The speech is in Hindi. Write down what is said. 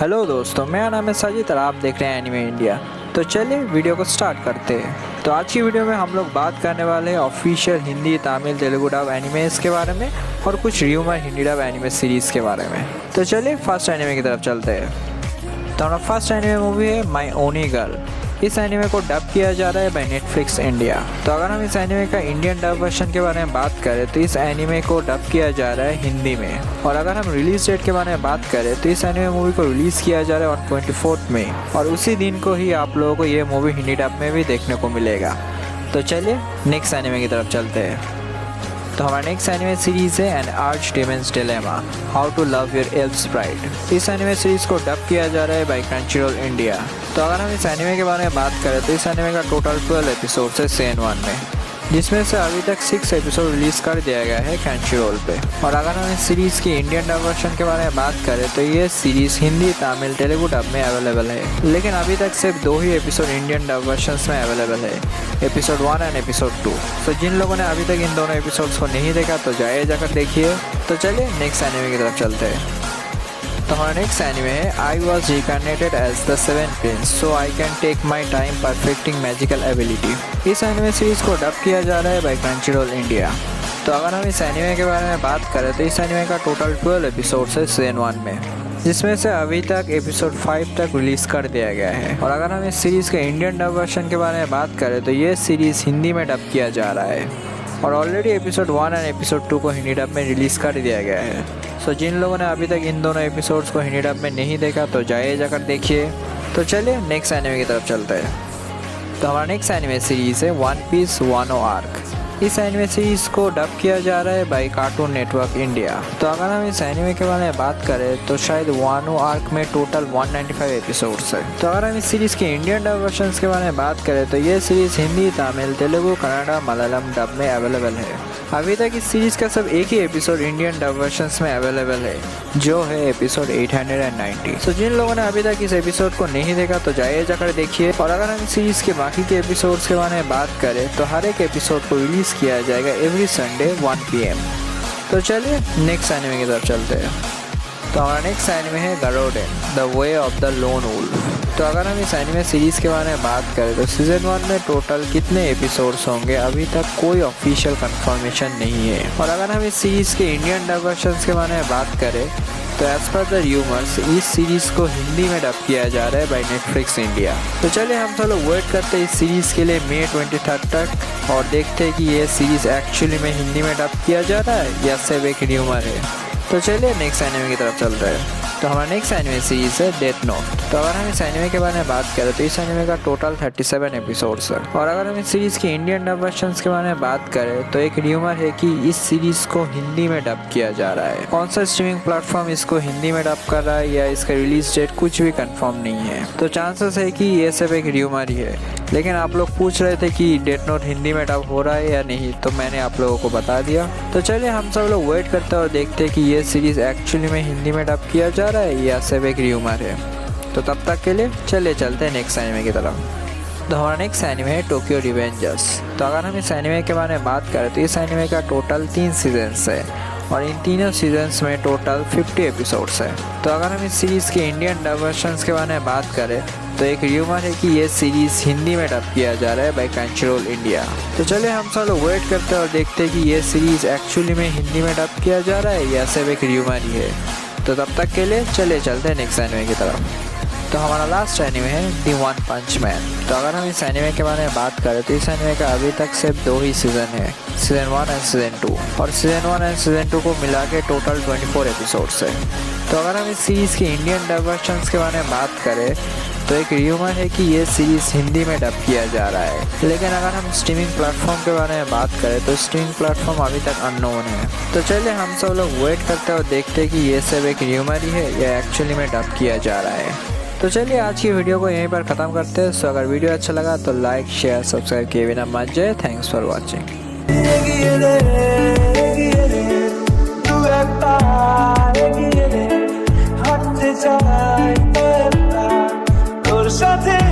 हेलो दोस्तों, मेरा नाम है साजिद और आप देख रहे हैं एनिमे इंडिया। तो चलिए वीडियो को स्टार्ट करते हैं। तो आज की वीडियो में हम लोग बात करने वाले हैं official Hindi, Tamil, Telugu dub animes के बारे में और कुछ rumour Hindi dub anime series के बारे में। तो चलिए फर्स्ट एनिमे की तरफ चलते हैं। तो हमारा फर्स्ट एनिमे मूवी है माय ओनी गर्ल। इस एनिमे को डब किया जा रहा है बाय नेटफ्लिक्स इंडिया। तो अगर हम इस एनिमे का इंडियन डब वर्जन के बारे में बात करें तो इस एनिमे को डब किया जा रहा है हिंदी में। और अगर हम रिलीज डेट के बारे में बात करें तो इस एनिमे मूवी को रिलीज़ किया जा रहा है ऑन 24 मई और उसी दिन को ही आप लोगों को ये मूवी हिंदी डब में भी देखने को मिलेगा। तो चलिए नेक्स्ट एनिमे की तरफ चलते हैं। तो हमारा नेक्स्ट एनिमे सीरीज़ है an archdemon's dilemma, how to love your elf sprite. इस एनिमे सीरीज़ को डब किया जा रहा है बाय क्रंचीरोल इंडिया। तो अगर हम इस एनिमे के बारे में बात करें तो इस एनिमे का टोटल 12 एपिसोड है सीजन 1 में, जिसमें से अभी तक 6 एपिसोड रिलीज़ कर दिया गया है क्रंचीरोल पे। और अगर हम इस सीरीज़ की इंडियन डब वर्जन के बारे में बात करें तो ये सीरीज़ हिंदी, तमिल, तेलुगु डब में अवेलेबल है, लेकिन अभी तक सिर्फ 2 ही एपिसोड इंडियन डब वर्जन में अवेलेबल है, एपिसोड 1 एंड एपिसोड 2। तो जिन लोगों ने अभी तक इन दोनों एपिसोड्स को नहीं देखा तो जाकर देखिए। तो चलिए नेक्स्ट एनिमे की तरफ चलते हैं। तो हमारा नेक्स्ट एनिमे है I was reincarnated as the seven prince so I can take my time perfecting magical ability. इस एनिमे सीरीज़ को डब किया जा रहा है बाय क्रंचीरोल इंडिया। तो अगर हम इस एनिमे के बारे में बात करें तो इस एनिमे का टोटल 12 एपिसोड्स है सीजन 1 में, जिसमें से अभी तक एपिसोड 5 तक रिलीज़ कर दिया गया है। और अगर हम इस सीरीज़ के इंडियन डब वर्जन के बारे में बात करें तो ये सीरीज़ हिंदी में डब किया जा रहा है और ऑलरेडी एपिसोड 1 एंड एपिसोड 2 को हिंदी डब में रिलीज़ कर दिया गया है। सो जिन लोगों ने अभी तक इन दोनों एपिसोड्स को हिंदी डब में नहीं देखा तो जाकर देखिए। तो चलिए नेक्स्ट एनिमे की तरफ चलते हैं। तो हमारा नेक्स्ट एनिमे सीरीज़ है वन पीस वानो आर्क। इस एनिमे सीरीज़ को डब किया जा रहा है बाय कार्टून नेटवर्क इंडिया। तो अगर हम इस एनिमे के बारे में बात करें तो शायद वानो आर्क में टोटल 195 एपिसोड्स है। तो अगर हम इस सीरीज़ के इंडियन डब वर्जन के बारे में बात करें तो ये सीरीज़ हिंदी, तमिल, तेलुगु, कन्नड़ा, मलयालम डब में अवेलेबल है। अभी तक इस सीरीज़ का सब एक ही एपिसोड इंडियन डब वर्जन में अवेलेबल है, जो है एपिसोड 890। तो जिन लोगों ने अभी तक इस एपिसोड को नहीं देखा तो जाकर देखिए। और अगर हम इस सीरीज़ के बाकी के एपिसोड्स के बारे में बात करें तो हर एक एपिसोड को रिलीज़ किया जाएगा एवरी संडे 1 PM। तो चलिए नेक्स्ट एनिमे की तरफ चलते हैं। तो हमारा नेक्स्ट एनिमे है Garouden the way of the lone wolf. तो अगर हम इस एनिमे सीरीज़ के बारे में बात करें तो सीजन 1 में टोटल कितने एपिसोड्स होंगे अभी तक कोई ऑफिशियल कंफर्मेशन नहीं है। और अगर हम इस सीरीज़ के इंडियन डब वर्जन के बारे में बात करें तो एज पर द र्यूमर्स इस सीरीज़ को हिंदी में डब किया जा रहा है बाय नेटफ्लिक्स इंडिया। तो चलिए हम सब लोग वेट करते हैं इस सीरीज़ के लिए मई 23 तक और देखते हैं कि ये सीरीज़ एक्चुअली में हिंदी में डब किया जा रहा है या सिर्फ एक र्यूमर है। तो चलिए नेक्स्ट एनिमे की तरफ चलते हैं। तो हमारा नेक्स्ट एनिमे सीरीज़ है डेथ नोट। तो अगर हम इस एनिमे के बारे में बात करें तो इस एनिमे का टोटल 37 एपिसोड्स है। और अगर हम इस सीरीज़ की इंडियन डब वर्जन के बारे में बात करें तो एक र्यूमर है कि इस सीरीज़ को हिंदी में डब किया जा रहा है। कौन सा स्ट्रीमिंग प्लेटफॉर्म इसको हिंदी में डब कर रहा है या इसका रिलीज डेट कुछ भी कंफर्म नहीं है। तो चांसेस है कि ये सब एक र्यूमर ही है, लेकिन आप लोग पूछ रहे थे कि डेथ नोट हिंदी में डब हो रहा है या नहीं, तो मैंने आप लोगों को बता दिया। तो चलिए हम सब लोग वेट करते हैं और देखते हैं कि ये सीरीज़ एक्चुअली में हिंदी में डब किया जा रहा है या सिर्फ एक र्यूमर है। तो तब तक के लिए चलिए चलते हैं नेक्स्ट एनिमे की तरफ। तो हमारा नेक्स्ट एनिमे है टोक्यो रिवेंजर्स। तो अगर हम इस एनिमे के बारे में बात करें तो इस एनिमे का टोटल 3 सीजन्स है और इन तीनों सीजन्स में टोटल 50 एपिसोड्स है। तो अगर हम इस सीरीज़ के इंडियन डब वर्जन के बारे में बात करें तो एक र्यूमर है कि ये सीरीज़ हिंदी में डब किया जा रहा है बाय क्रंचीरोल इंडिया। तो चलिए हम सब लोग वेट करते हैं और देखते हैं कि ये सीरीज़ एक्चुअली में हिंदी में डब किया जा रहा है या सिर्फ एक र्यूमर ही है। तो तब तक के लिए चलिए चलते हैं नेक्स्ट एनिमे की तरफ। तो हमारा लास्ट एनिमे है दी वन पंच मैन। तो अगर हम इस एनिमे के बारे में बात करें तो इस एनिमे का अभी तक सिर्फ 2 ही सीज़न है, सीजन 1 एंड सीजन 2। और सीजन 1 एंड सीजन 2 को मिला के टोटल 24 एपिसोड्स है। तो अगर हम इस सीरीज़ के इंडियन डब वर्जन के बारे में बात करें तो एक र्यूमर है कि ये सीरीज़ हिंदी में डब किया जा रहा है, लेकिन अगर हम स्ट्रीमिंग प्लेटफॉर्म के बारे में बात करें तो स्ट्रीमिंग प्लेटफॉर्म अभी तक अननोन है। तो चलिए हम सब लोग वेट करते हैं और देखते हैं कि ये सब एक र्यूमर ही है या एक्चुअली में डब किया जा रहा है। तो चलिए आज की वीडियो को यहीं पर ख़त्म करते हैं। सो अगर वीडियो अच्छा लगा तो लाइक, शेयर, सब्सक्राइब किए बिना मत जाए। Thanks for watching. সাথে